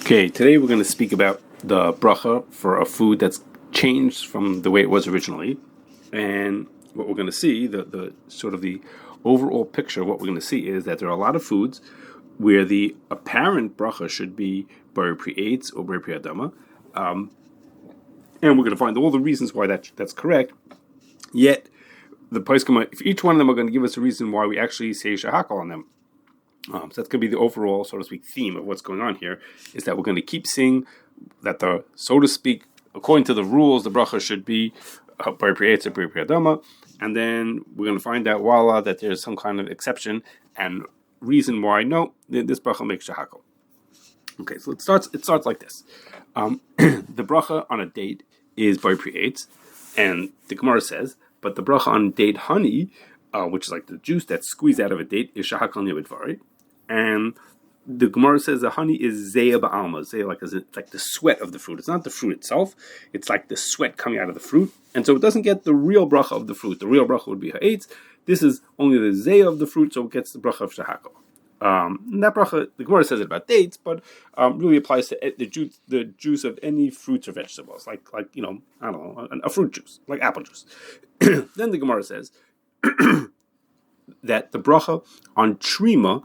Okay, today we're going to speak about the bracha for a food that's changed from the way it was originally. And what we're going to see, the sort of the overall picture of what we're going to see is that there are a lot of foods where the apparent bracha should be bar pri eitz or bar pri adama. And we're going to find all the reasons why that's correct. Yet, the poskim, if each one of them are going to give us a reason why we actually say shahakal on them. So that's going to be the overall, so to speak, theme of what's going on here, is that we're going to keep seeing that so to speak, according to the rules, the bracha should be bar pri eitz or bar pri adama, and then we're going to find out, voila, that there's some kind of exception and reason why, no, this bracha makes shahakal. Okay, so it starts like this. The bracha on a date is bar pri eitz, and the Gemara says, but the bracha on date honey, which is like the juice that's squeezed out of a date, is shahakal nividvari. And the Gemara says the honey is zeya ba'alma. Zeya like the sweat of the fruit. It's not the fruit itself. It's like the sweat coming out of the fruit. And so it doesn't get the real bracha of the fruit. The real bracha would be ha'etz. This is only the zeya of the fruit, so it gets the bracha of shahakal. That bracha, the Gemara says it about dates, but really applies to the juice of any fruits or vegetables, like I don't know, a fruit juice, like apple juice. Then the Gemara says that the bracha on Terimah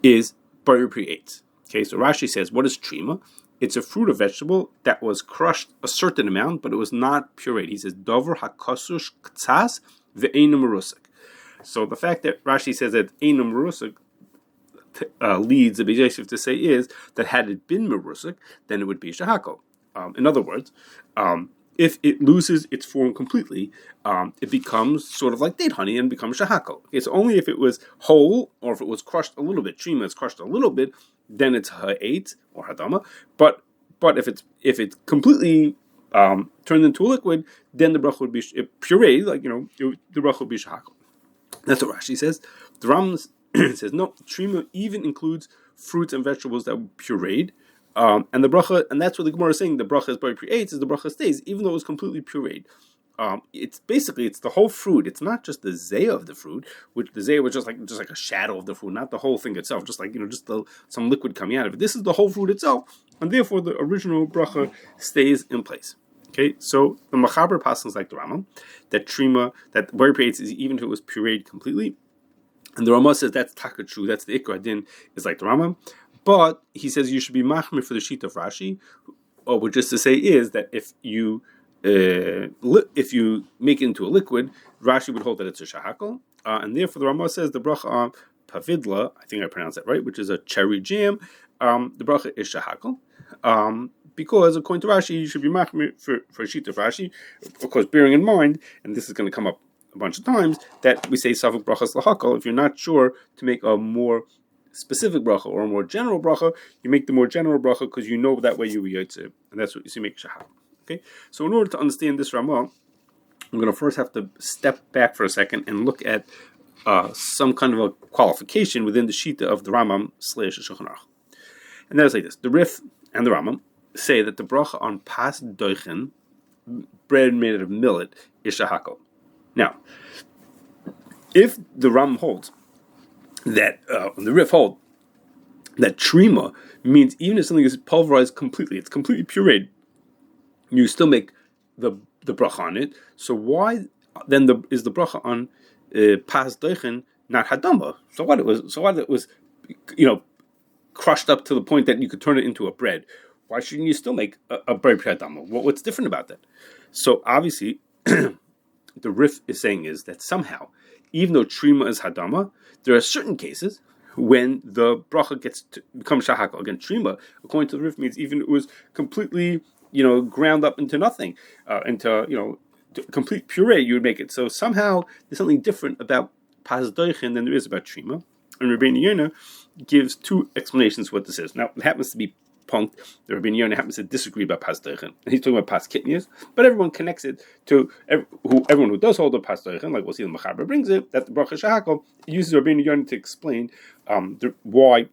is bar pri eitz. Okay, so Rashi says, what is Terimah? It's a fruit or vegetable that was crushed a certain amount, but it was not pureed. He says, Dover hakosher ktsas ve'einu merusik. So the fact that Rashi says that einu merusik leads the Beis Yosef to say is that had it been merusik, then it would be shahakal. In other words, if it loses its form completely, it becomes sort of like date honey and becomes shahakal. It's only if it was whole or if it was crushed a little bit. Terimah is crushed a little bit, then it's ha'etz or hadama. But if it's completely turned into a liquid, then the bracha would be pureed, the bracha would be shahakal. That's what Rashi says. The Ram says no. Terimah even includes fruits and vegetables that were pureed. And the bracha, and that's what the Gemara is saying. The bracha is bar pri eitz, is the bracha stays, even though it was completely pureed. It's the whole fruit. It's not just the zeya of the fruit, which the zeya was just like a shadow of the fruit, not the whole thing itself. Just some liquid coming out of it. This is the whole fruit itself, and therefore the original bracha stays in place. Okay, so the Machaber passes like the Rambam that Terimah, that bar pri eitz is even if it was pureed completely, and the Rama says that's taka true. That's the Ikra Din is like the Rambam. But he says you should be machmir for the sheet of Rashi, which is to say is that if you make it into a liquid, Rashi would hold that it's a shahakal, and therefore the Ramah says the bracha on pavidla, I think I pronounced that right, which is a cherry jam, the bracha is shahakal, because according to Rashi you should be machmir for a sheet of Rashi, of course bearing in mind, and this is going to come up a bunch of times, that we say savuk brachas lahakal. If you're not sure to make a more specific bracha or a more general bracha, you make the more general bracha because you know that way you yotze, and that's what you see make shahakal. Okay, so in order to understand this Ramah, I'm going to first have to step back for a second and look at some kind of a qualification within the Shita of the Rambam / Shulchan Aruch. And that is like this: the Rif and the Rambam say that the bracha on pas Dochen, bread made out of millet, is shahakal. Now, if the Rambam holds that the Rif hold that Terimah means even if something is pulverized completely, it's completely pureed, you still make the bracha on it. So why then is the bracha on pas dochen not hadama? So what it was crushed up to the point that you could turn it into a bread? Why shouldn't you still make a bread hadama? What's different about that? So obviously, the Rif is saying is that somehow, even though Terimah is hadama, there are certain cases when the bracha becomes shahakal. Again, Terimah, according to the Rif, means even it was completely ground up into nothing, into complete puree, you would make it. So somehow there's something different about pas dochen than there is about Terimah. And Rabbeinu Yonah gives two explanations for what this is. Now it happens to be punked. The Rabbeinu Yonah happens to disagree about pas dochen, and he's talking about pas kitnias. But everyone connects it to everyone who does hold the pas dochen, like we'll see the Machaber brings it, that the bracha shahakal uses Rabbeinu Yonah to explain why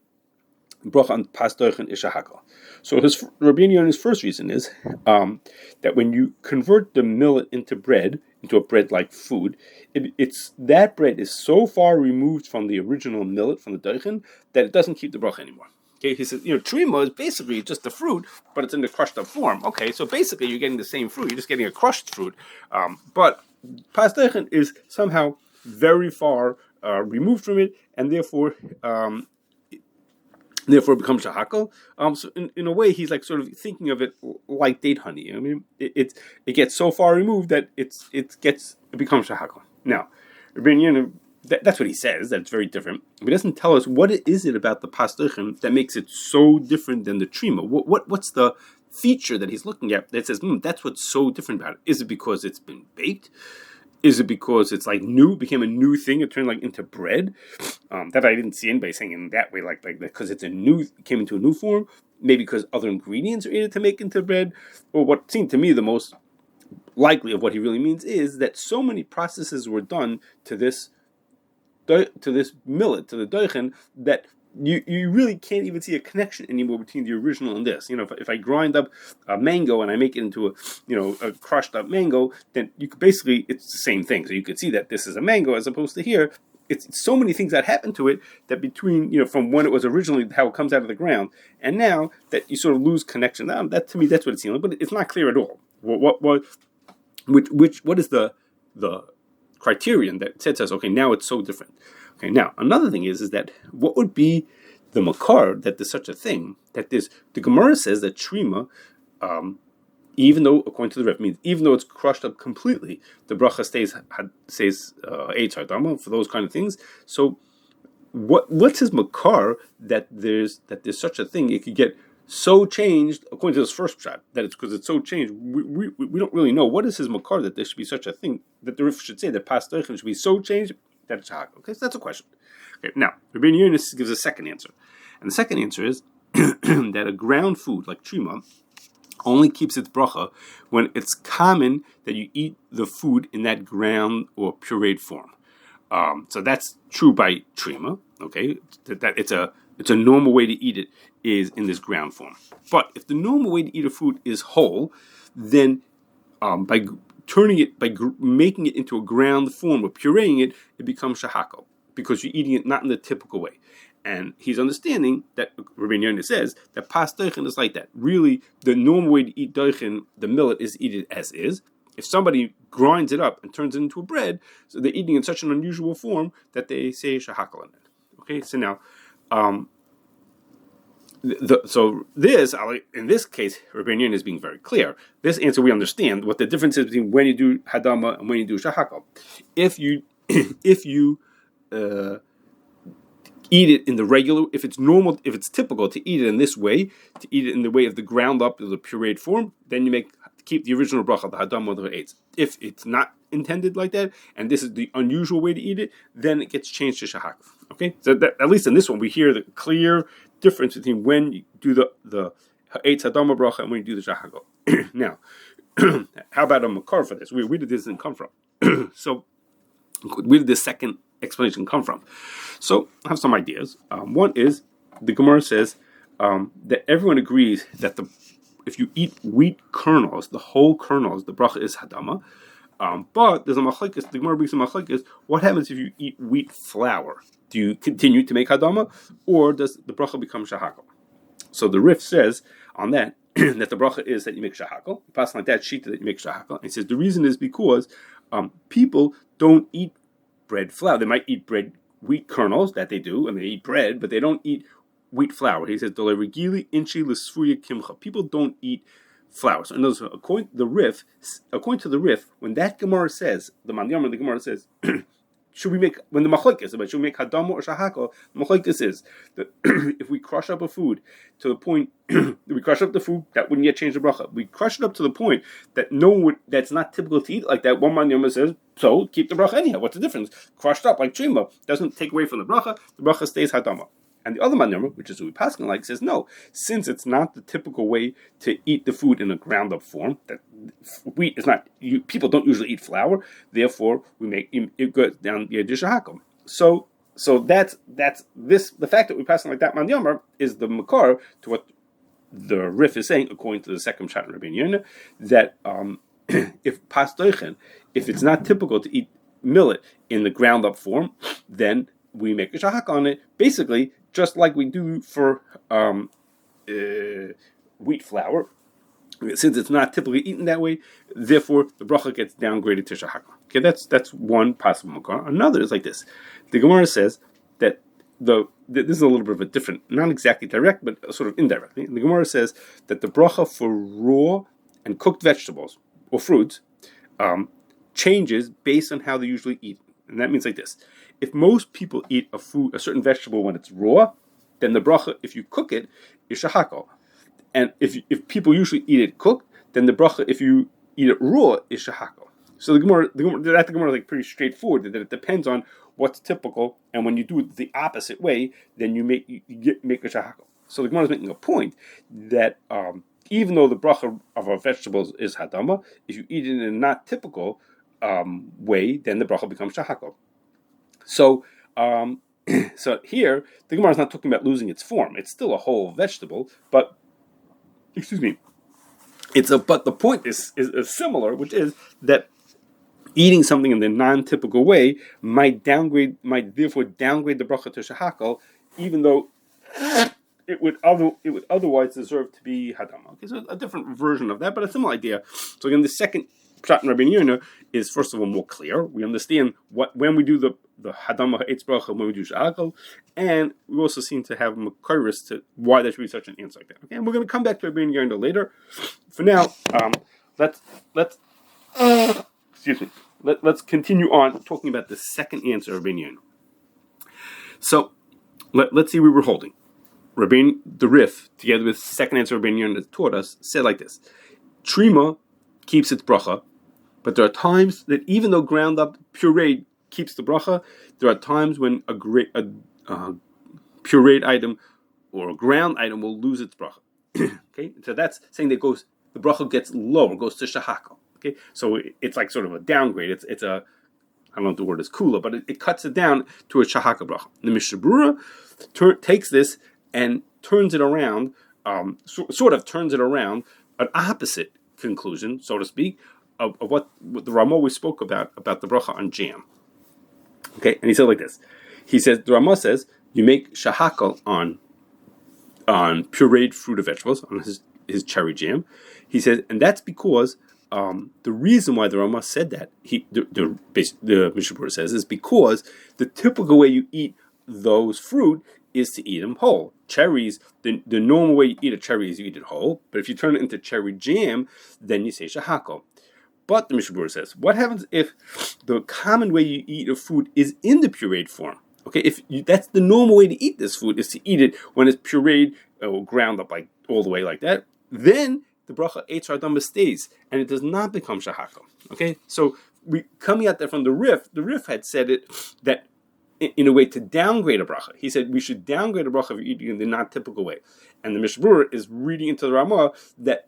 bracha on pas dochen is shahakal. So Rabbeinu Yonah's first reason is that when you convert the millet into a bread-like food, that bread is so far removed from the original millet, from the dochen, that it doesn't keep the bracha anymore. Okay, he says, Terimah is basically just the fruit, but it's in the crushed up form. Okay, so basically you're getting the same fruit, you're just getting a crushed fruit. But Pas Dochen is somehow very far removed from it, and therefore it becomes shahakal. So in a way, he's like sort of thinking of it like date honey. I mean, it gets so far removed that it becomes shahakal. Now, that's what he says. That's very different. But he doesn't tell us what is it about the Pas Dochen that makes it so different than the Terimah. What's the feature that he's looking at that says that's what's so different about it? Is it because it's been baked? Is it because it's like new, became a new thing? It turned like into bread. That I didn't see anybody saying in that way, like because it came into a new form. Maybe because other ingredients are added to make into bread. Or what seemed to me the most likely of what he really means is that so many processes were done to this millet, to the Dochen, that you really can't even see a connection anymore between the original and this. If I grind up a mango and I make it into a crushed up mango, then you could basically, it's the same thing. So you could see that this is a mango as opposed to here. It's so many things that happen to it that between, from when it was originally, how it comes out of the ground, and now that you sort of lose connection. That to me, that's what it seems like, but it's not clear at all. What is the criterion that says, okay, now it's so different. Okay, now another thing is that what would be the makar that there's such a thing that the Gemara says that Terimah, even though according to the Rif means even though it's crushed up completely, the bracha says eitz hardama for those kind of things. So what's his makar that there's such a thing? It could get so changed according to this first shot that it's because it's so changed. We don't really know what is his makar that there should be such a thing that the Rif should say that Pas Dochen should be so changed that it's shahak. Okay, so that's a question. Okay, now Rabbi Yonis gives a second answer, and the second answer is that a ground food like Terimah only keeps its bracha when it's common that you eat the food in that ground or pureed form. So that's true by Terimah. Okay, that it's a normal way to eat it is in this ground form. But if the normal way to eat a food is whole, then by making it into a ground form or pureeing it, it becomes shahakal because you're eating it not in the typical way. And he's understanding that Rabbi Yonis says that Pas Dochen is like that. Really, the normal way to eat Dochen, the millet, is eat it as is. If somebody grinds it up and turns it into a bread, so they're eating in such an unusual form that they say shahakal in it. Okay, so now, in this case, Rabbi Yonis is being very clear. This answer we understand what the difference is between when you do hadama and when you do shahakal. If you eat it in the regular, if it's normal, if it's typical to eat it in this way, to eat it in the way of the ground up, the pureed form, then you keep the original bracha, the hadam or the eitz. If it's not intended like that, and this is the unusual way to eat it, then it gets changed to shahak. Okay, so that, at least in this one, we hear the clear difference between when you do the eitz hadam bracha and when you do the shahak. Now, how about a makar for this? Where did this thing come from? So, where did this second explanation come from? So I have some ideas. One is the Gemara says that everyone agrees that if you eat wheat kernels, the whole kernels, the bracha is hadama. But there's a machlekes. The Gemara brings a machlekes. What happens if you eat wheat flour? Do you continue to make hadama, or does the bracha become shahakal? So the Rif says on that that the bracha is that you make shahakal. You pass like that shita that you make shahakal. And he says the reason is because people don't eat bread flour. They might eat wheat kernels, that they do, and they eat bread, but they don't eat wheat flour. He says, people don't eat flour. So in other words, according to the Rif, when that Gemara says, the Manyam, the Gemara says, when the machlekes, should we make hadam or shahakal? The machlekes is that if we crush up a food to the point, we crush up the food, that wouldn't yet change the bracha. We crush it up to the point that that's not typical to eat like that. One Manyam says, so keep the bracha anyhow. What's the difference? Crushed up like Terimah doesn't take away from the bracha stays hadama. And the other manner, which is what we Paskin like, says no, since it's not the typical way to eat the food in a ground up form, that wheat is not, people don't usually eat flour, therefore we make it go down the Yadishahakam. So that's this, the fact that we pass like that man yomer is the makar to what the Rif is saying, according to the second shot in Rabbi Yonah, that if Pas Dochen, if it's not typical to eat millet in the ground up form, then we make a shahak on it. Basically, just like we do for wheat flour. Since it's not typically eaten that way, therefore the bracha gets downgraded to shahakal. Okay, that's one possible makar. Another is like this. The Gemara says that this is a little bit of a different, not exactly direct, but sort of indirectly. The Gemara says that the bracha for raw and cooked vegetables or fruits changes based on how they usually eat. And that means like this. If most people eat a certain vegetable when it's raw, then the bracha, if you cook it, is shahakal. And if people usually eat it cooked, then the bracha, if you eat it raw, is shahakal. So the Gemara is like pretty straightforward, that it depends on what's typical, and when you do it the opposite way, then you make a shahakal. So the Gemara is making a point that even though the bracha of our vegetables is hadama, if you eat it in a not typical way, then the bracha becomes shahakal. So so here the Gemara is not talking about losing its form; it's still a whole vegetable, but but the point is similar, which is that eating something in the non-typical way might therefore downgrade the bracha to shahakal, even though it would otherwise deserve to be hadama. Okay, so a different version of that, but a similar idea. So again, the second pshat in Rabbeinu Yonah is first of all more clear. We understand when we do the hadama ha'etz bracha, when we do shahakal, and we also seem to have makaris to why there should be such an answer like that. Okay, and we're going to come back to Rabbeinu Yonah later. For now, let's let's continue on talking about the second answer of Rabbeinu Yonah. So let's see where we're holding. The Rif, together with the second answer of Rabbeinu Yonah that taught us, said like this: Terimah keeps its bracha, but there are times that even though ground up pureed keeps the bracha, there are times when a pureed item or a ground item will lose its bracha. Okay, so that's saying that the bracha gets lower, goes to shahakal. Okay, so it's like sort of a downgrade. It's a, I don't know if the word is kula, but it cuts it down to a shahakal bracha. The Mishnah Berurah takes this and turns it around, sort of turns it around, an opposite conclusion, so to speak, of what the Ramah we spoke about the bracha on jam. Okay, and he said like this. He says, the Ramah says, you make shahakal on pureed fruit or vegetables, on his cherry jam. He says, and that's because the reason why the Ramah said that, the Mishnah Berurah says, is because the typical way you eat those fruit is to eat them whole. Cherries, the normal way you eat a cherry is you eat it whole, but if you turn it into cherry jam, then you say shahakal. But the Mishnah Berurah says, what happens if the common way you eat a food is in the pureed form? Okay, that's the normal way to eat this food, is to eat it when it's pureed or ground up like all the way like that. Then the bracha eitz ha'adama stays, and it does not become shahakal. Okay, so we coming out there from the Rif had said it that in a way to downgrade a bracha. He said we should downgrade a bracha if you're eating in the not typical way. And the Mishnah Berurah is reading into the Ramah that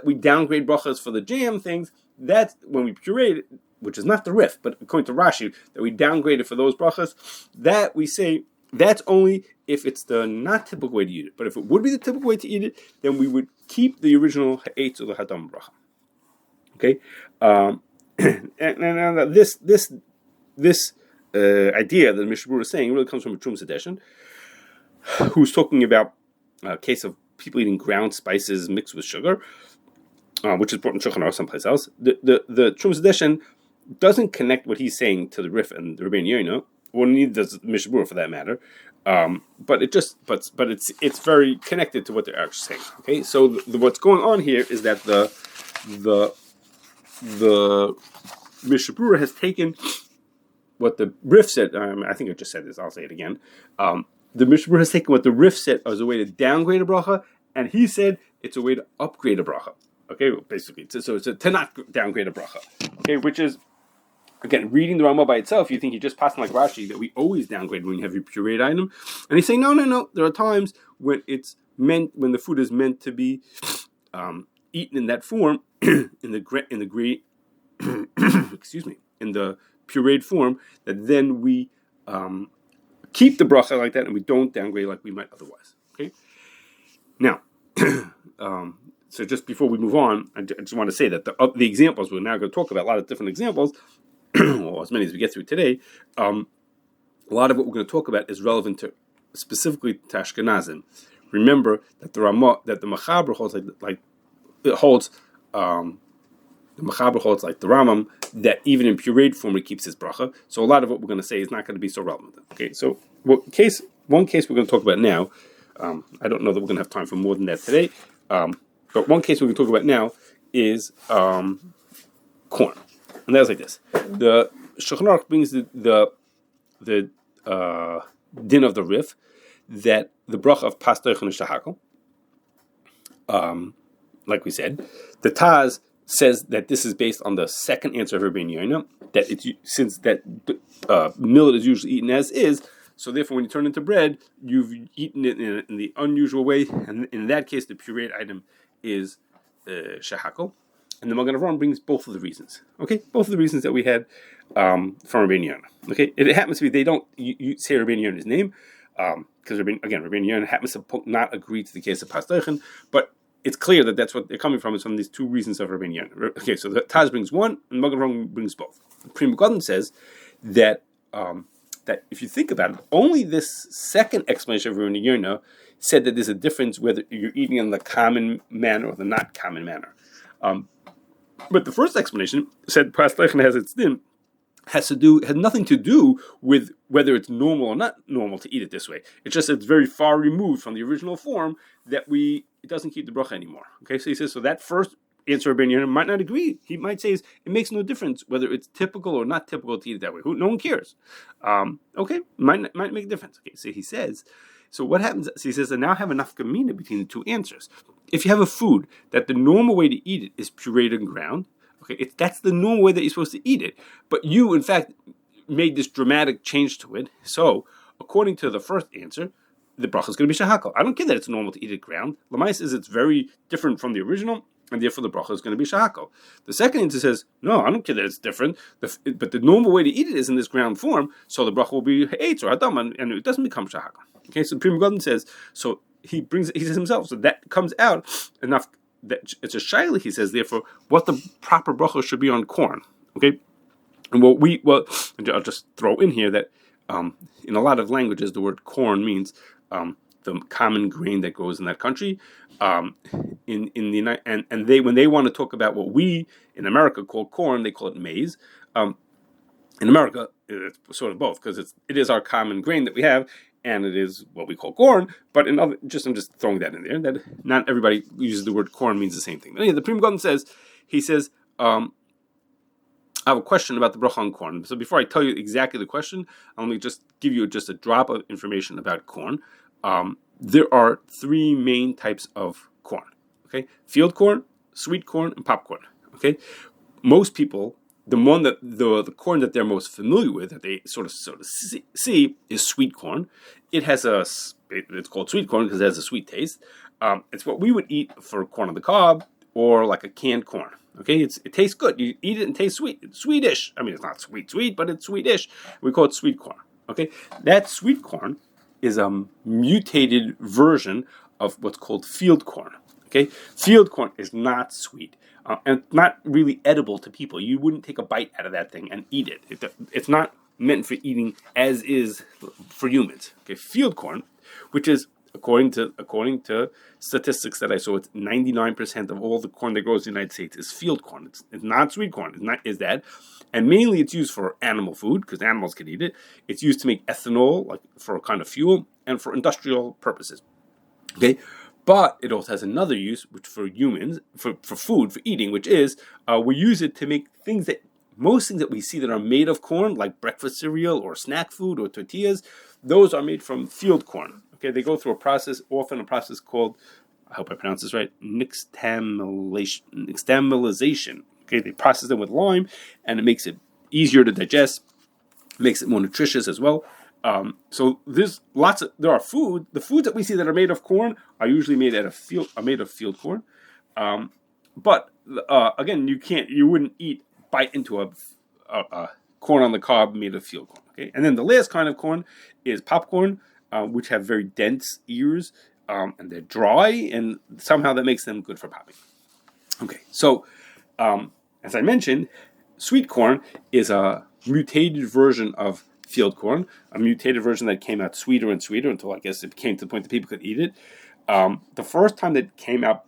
we downgrade brachas for the jam things, that's when we puree it, which is not the Rif, but according to Rashi, that we downgrade it for those brachas, that we say that's only if it's the not typical way to eat it. But if it would be the typical way to eat it, then we would keep the original ha'etz or the hadam bracha. Okay, and this idea that the Mishnah Berurah is saying really comes from a Terimah Sedeshin, who's talking about a case of people eating ground spices mixed with sugar, which is brought in Shulchan Aruch someplace else. The Terimah Sedeshin doesn't connect what he's saying to the Rif and the Rabbeinu Yonah, or neither does the Mishnah Berurah for that matter. But it's very connected to what they're actually saying. Okay, so what's going on here is that the Mishnah Berurah has taken what the Rif said. I think I just said this. I'll say it again. The Mishnah Berurah has taken what the Rif said as a way to downgrade a bracha, and he said it's a way to upgrade a bracha. Okay, well, basically, so it's to not downgrade a bracha. Okay, which is, again, reading the Ramah by itself, you think you just pass on like Rashi that we always downgrade when you have your pureed item, and he's saying no. There are times when the food is meant to be eaten in that form, in the pureed form, that then we keep the bracha like that and we don't downgrade like we might otherwise. Okay, now. So just before we move on, I just want to say that the examples we're now going to talk about, a lot of different examples, or as many as we get through today, a lot of what we're going to talk about is relevant to specifically to Ashkenazim. Remember that the Mechaber holds like it holds. The Mechaber holds like the Rambam that even in pureed form it keeps his bracha. So a lot of what we're going to say is not going to be so relevant. Okay, so one case we're going to talk about now. I don't know that we're going to have time for more than that today. But one case we're going to talk about now is corn, and that's like this. The Shulchan Aruch brings the din of the Rif that the bracha of pas Dochen is shahakol. Like we said, the Taz says that this is based on the second answer of Rabbeinu Yonah, that since that millet is usually eaten as is, so therefore when you turn it into bread, you've eaten it in the unusual way, and in that case the pureed item is shahakol. And the Magen Avraham brings both of the reasons. Okay, both of the reasons that we had from Rabbeinu Yonah. Okay, it happens to be they don't you say Rabbeinu Yonah's name because Rabbeinu Yonah happens to not agree to the case of pas Dochen, but it's clear that that's what they're coming from is from these two reasons of Rabbeinu Yonah. Okay, so the Taz brings one, and Magen Avraham brings both. Pri Megadim says that that if you think about it, only this second explanation of Rabbeinu Yonah said that there's a difference whether you're eating in the common manner or the not common manner. But the first explanation said pas Dochen has its din, had nothing to do with whether it's normal or not normal to eat it this way. It's just it's very far removed from the original form that it doesn't keep the bracha anymore. Okay, so he says so that first answer of Rabbeinu Yonah might not agree. He might say it makes no difference whether it's typical or not typical to eat it that way. No one cares. Okay, might make a difference. Okay, so he says. So what happens? So he says, I now have enough gamina between the two answers. If you have a food that the normal way to eat it is pureed and ground, okay, that's the normal way that you're supposed to eat it. But you, in fact, made this dramatic change to it. So, according to the first answer, the bracha is going to be shahakal. I don't care that it's normal to eat it ground. Lamai says it's very different from the original, and therefore the bracha is going to be shahakal. The second answer says, no, I don't care that it's different, but the normal way to eat it is in this ground form, so the bracha will be eitz or adam, and it doesn't become shahakal. Okay, so Pri Megadim says, so he says himself, so that comes out enough that it's a shaila, he says, therefore, what the proper bracha should be on corn. Okay? And I'll just throw in here that in a lot of languages, the word corn means the common grain that grows in that country. When they want to talk about what we in America call corn, they call it maize. In America, it's sort of both because it is our common grain that we have, and it is what we call corn. But I'm just throwing that in there. That not everybody uses the word corn means the same thing. But anyway, the Pri Megadim says, I have a question about the bracha on corn. So before I tell you exactly the question, let me just give you just a drop of information about corn. There are three main types of corn. Okay, field corn, sweet corn, and popcorn. Okay, most people, the corn that they're most familiar with, that they sort of see, is sweet corn. It's called sweet corn because it has a sweet taste. It's what we would eat for corn on the cob or like a canned corn. Okay, it tastes good. You eat it and it tastes sweet. It's sweetish. I mean, it's not sweet, but it's sweetish. We call it sweet corn. Okay, that sweet corn is a mutated version of what's called field corn. Okay, field corn is not sweet and not really edible to people. You wouldn't take a bite out of that thing and eat it. It's not meant for eating as is for humans. Okay, field corn, which is according to statistics that I saw, it's 99% of all the corn that grows in the United States is field corn. It's not sweet corn. And mainly it's used for animal food because animals can eat it. It's used to make ethanol, like for a kind of fuel, and for industrial purposes. Okay, but it also has another use, which for humans, for food, for eating, which is we use it to make most things that we see that are made of corn, like breakfast cereal or snack food or tortillas, those are made from field corn. Okay, they go through often a process called, I hope I pronounce this right, nixtamalization. Okay, they process them with lime, and it makes it easier to digest, makes it more nutritious as well. So there are food. The foods that we see that are made of corn are usually made of field corn. But again, you wouldn't bite into a corn on the cob made of field corn. Okay, and then the last kind of corn is popcorn, which have very dense ears, and they're dry, and somehow that makes them good for popping. Okay, so as I mentioned, sweet corn is a mutated version of field corn, a mutated version that came out sweeter and sweeter until I guess it came to the point that people could eat it. The first time that it came out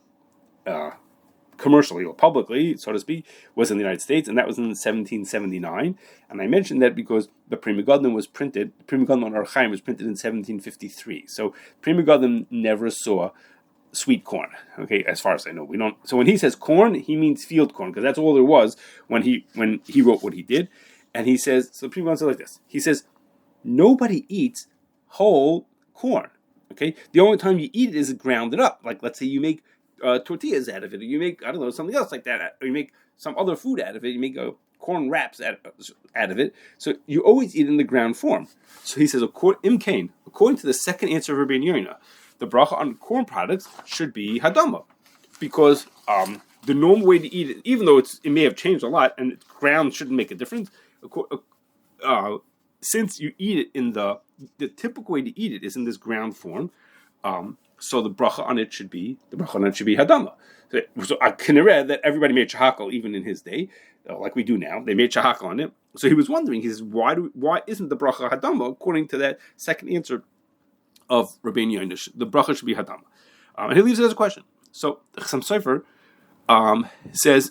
commercially or publicly, so to speak, was in the United States, and that was in 1779. And I mentioned that because the Pri Megadim was printed, the Pri Megadim on Or Chaim was printed in 1753. So Pri Megadim never saw sweet corn. Okay, as far as I know, we don't. So when he says corn, he means field corn because that's all there was when he wrote what he did. And he says, so Pri Megadim says like this. He says, nobody eats whole corn. Okay, the only time you eat it is ground it up. Like let's say you make tortillas out of it, or you make, I don't know, something else like that, or you make some other food out of it, you make corn wraps out of it, so you always eat in the ground form. So he says, according to the second answer of Rabbi Yoina, the bracha on corn products should be hadama, because the normal way to eat it, even though it may have changed a lot, and ground shouldn't make a difference, since you eat it in the typical way to eat it is in this ground form, so the bracha on it should be hadama. So I can read that everybody made shahakal even in his day, like we do now. They made shahakal on it. So he was wondering, he says, why isn't the bracha hadama according to that second answer of Rabbeinu Yoina? The bracha should be hadama, and he leaves it as a question. So the Chassam Sofer says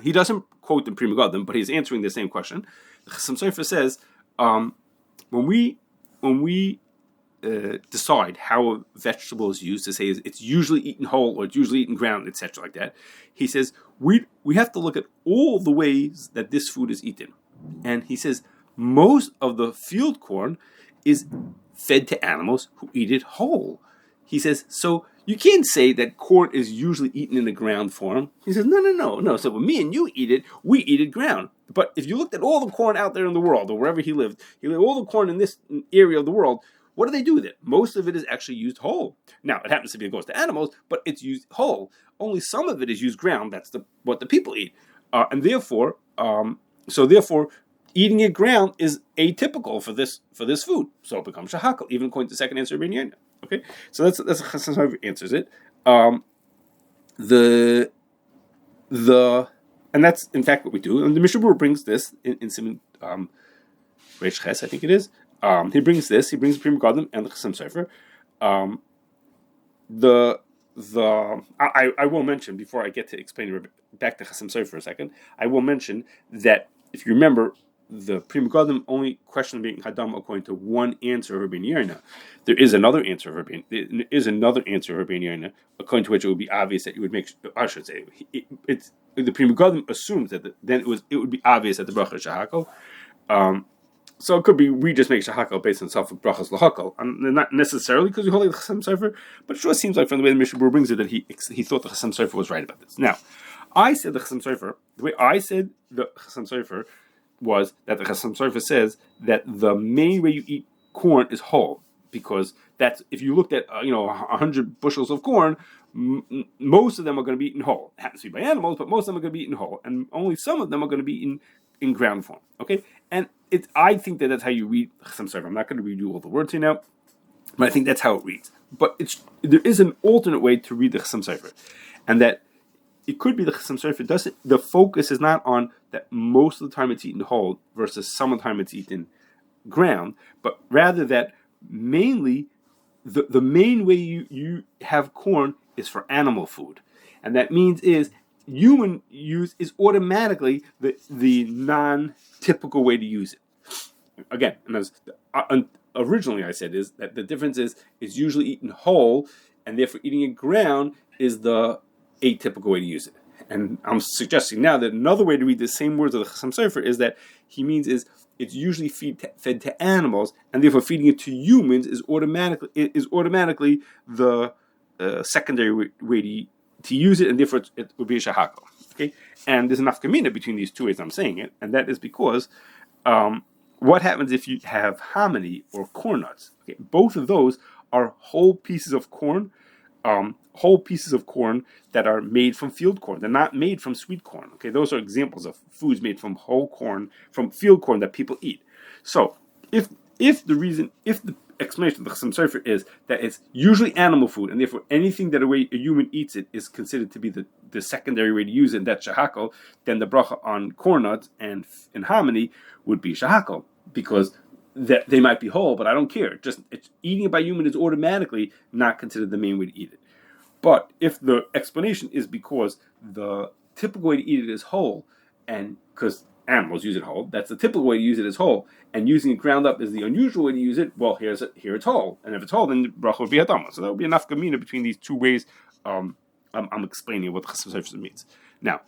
he doesn't quote the Pri Megadim, but he's answering the same question. The Chassam Sofer says when we decide how a vegetable is used, to say it's usually eaten whole or it's usually eaten ground, etc., like that. He says we have to look at all the ways that this food is eaten, and he says most of the field corn is fed to animals who eat it whole. He says so you can't say that corn is usually eaten in the ground form. He says no. So when me and you eat it, we eat it ground. But if you looked at all the corn out there in the world, or wherever he lived all the corn in this area of the world. What do they do with it? Most of it is actually used whole. Now, it happens to be it goes to animals, but it's used whole. Only some of it is used ground. That's what the people eat. And therefore, eating it ground is atypical for this food. So it becomes shahakal, even according to the second answer of Rabbeinu Yoina. Okay? So that's how he answers it. And that's in fact what we do. And the Mishnah Berurah brings this in Simon Reish Ches, I think it is. He brings the Pri Megadim and the Chassam Sofer. I will mention, before I get to explain back to Chassam Sofer for a second, I will mention that if you remember, the Pri Megadim only question being hadam according to one answer of Rabbeinu Yoina. There is another answer of Rabbeinu Yoina, according to which it would be obvious that you would make. I should say it's the Pri Megadim assumes that then it would be obvious that the bracha is shahakal. So it could be we just make shahakal based on self brachas lahakal, and not necessarily because we hold it the Chassam Sofer, but it sure seems like from the way the Mishnah Berurah brings it that he thought the Chassam Sofer was right about this. Now, I said the Chassam Sofer. The way I said the Chassam Sofer was that the Chassam Sofer says that the main way you eat corn is whole, because that's if you looked at 100 bushels of corn, most of them are going to be eaten whole. It happens to be by animals, but most of them are going to be eaten whole, and only some of them are going to be eaten in ground form. Okay, and I think that that's how you read Chassam Sofer. I'm not going to read you all the words here now, but I think that's how it reads. But there is an alternate way to read the Chassam Sofer, and that it could be the Chassam Sofer the focus is not on that most of the time it's eaten whole versus some of the time it's eaten ground, but rather that mainly the main way you have corn is for animal food, and that means is human use is automatically the non-typical way to use it. Again, and as originally I said, is that the difference is it's usually eaten whole, and therefore eating it ground is the atypical way to use it. And I'm suggesting now that another way to read the same words of the Chassam Sofer is that he means is it's usually fed to animals, and therefore feeding it to humans is automatically the secondary way to use it, and therefore it would be a shahakal. Okay, and there's enough kamina between these two ways I'm saying it, and that is because what happens if you have hominy or corn nuts? Okay, both of those are whole pieces of corn that are made from field corn. They're not made from sweet corn. Okay, those are examples of foods made from whole corn, from field corn that people eat. So if the explanation of the Chassam Sofer is that it's usually animal food, and therefore anything that a human eats it is considered to be the secondary way to use it, and that's shahakal, then the bracha on corn nuts and hominy would be shahakal, because that they might be whole, but I don't care. Just eating it by human is automatically not considered the main way to eat it. But if the explanation is because the typical way to eat it is whole, and because animals use it whole, that's the typical way to use it as whole, and using it ground up is the unusual way to use it, well, here it's whole. And if it's whole, then the bracha would be hadama. So that would be enough nafka between these two ways. I'm explaining what chasam means. Now,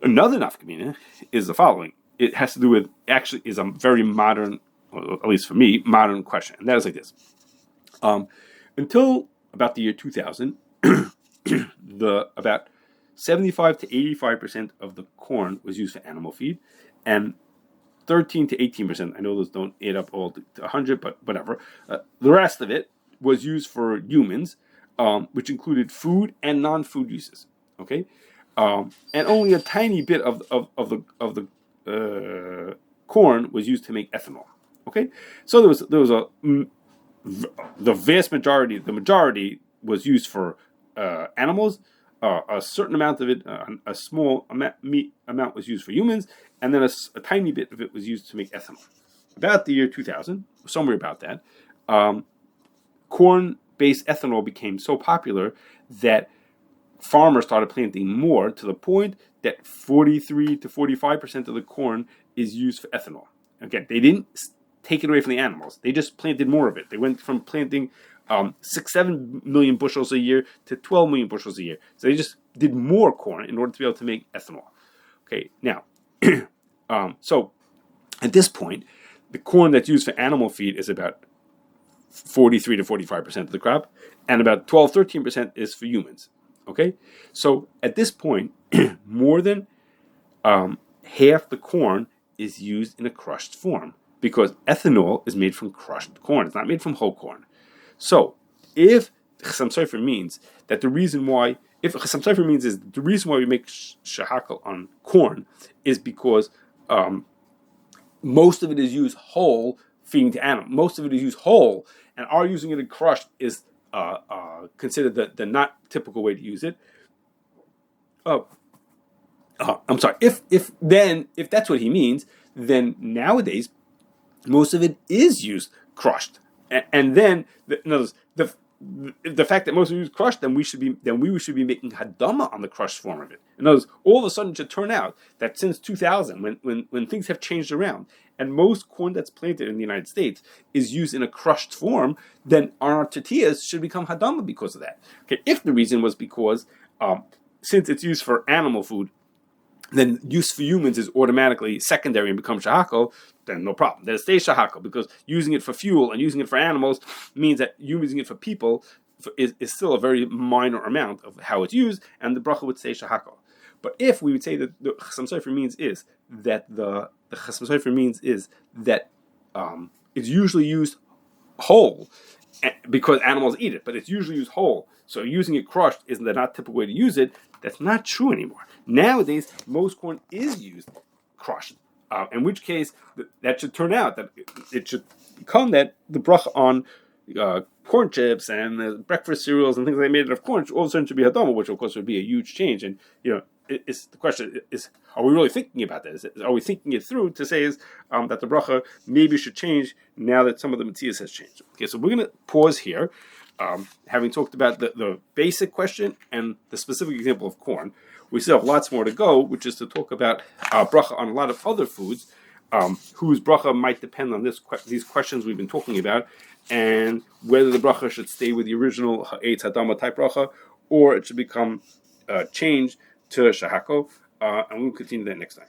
another nafka is the following. It has to do with, actually is a very modern, or at least for me, modern question. And that is like this. Until about the year 2000, about 75 to 85% of the corn was used for animal feed, and 13 to 18%, I know those don't add up all to 100, but whatever. The rest of it was used for humans, which included food and non-food uses. Okay, and only a tiny bit of the corn was used to make ethanol. Okay, so there was the vast majority, the majority was used for animals. A certain amount of it, a small amount was used for humans, and then a tiny bit of it was used to make ethanol. About the year 2000, somewhere about that, corn-based ethanol became so popular that farmers started planting more, to the point that 43 to 45% of the corn is used for ethanol. Again, they didn't take it away from the animals. They just planted more of it. They went from planting 7 million bushels a year to 12 million bushels a year. So they just did more corn in order to be able to make ethanol. Okay, now, so at this point, the corn that's used for animal feed is about 43 to 45% of the crop, and about 12, 13% is for humans. Okay, so at this point, more than half the corn is used in a crushed form, because ethanol is made from crushed corn. It's not made from whole corn. So, if Chasam Sofer means that the reason why, if Chasam Sofer means is the reason why we make shahakal on corn is because most of it is used whole, feeding to animals. Most of it is used whole, and our using it in crushed is considered the not typical way to use it. I'm sorry. If that's what he means, then nowadays most of it is used crushed. And then, the fact that most of it is crushed, then we should be making hadama on the crushed form of it. In other words, all of a sudden it should turn out that since 2000, when things have changed around, and most corn that's planted in the United States is used in a crushed form, then our tortillas should become hadama because of that. Okay, if the reason was because since it's used for animal food, then use for humans is automatically secondary and becomes shahakal, then no problem. Then it stays shahakal, because using it for fuel and using it for animals means that using it for people is still a very minor amount of how it's used, and the bracha would stay shahakal. But if we would say that the Chasam Sofer means is that it's usually used whole, because animals eat it, but it's usually used whole. So using it crushed isn't the not typical way to use it. That's not true anymore. Nowadays, most corn is used crushed. In which case, that should turn out that it should become that the bracha on corn chips and breakfast cereals and things they made out of corn all of a sudden should be hadama, which of course would be a huge change. And it's the question is, are we really thinking about that? Are we thinking it through to say that the bracha maybe should change now that some of the Matthias has changed? Okay, so we're going to pause here. Having talked about the basic question and the specific example of corn, we still have lots more to go, which is to talk about bracha on a lot of other foods, whose bracha might depend on these questions we've been talking about, and whether the bracha should stay with the original ha'etz hadama type bracha, or it should become changed to shahako, and we'll continue that next time.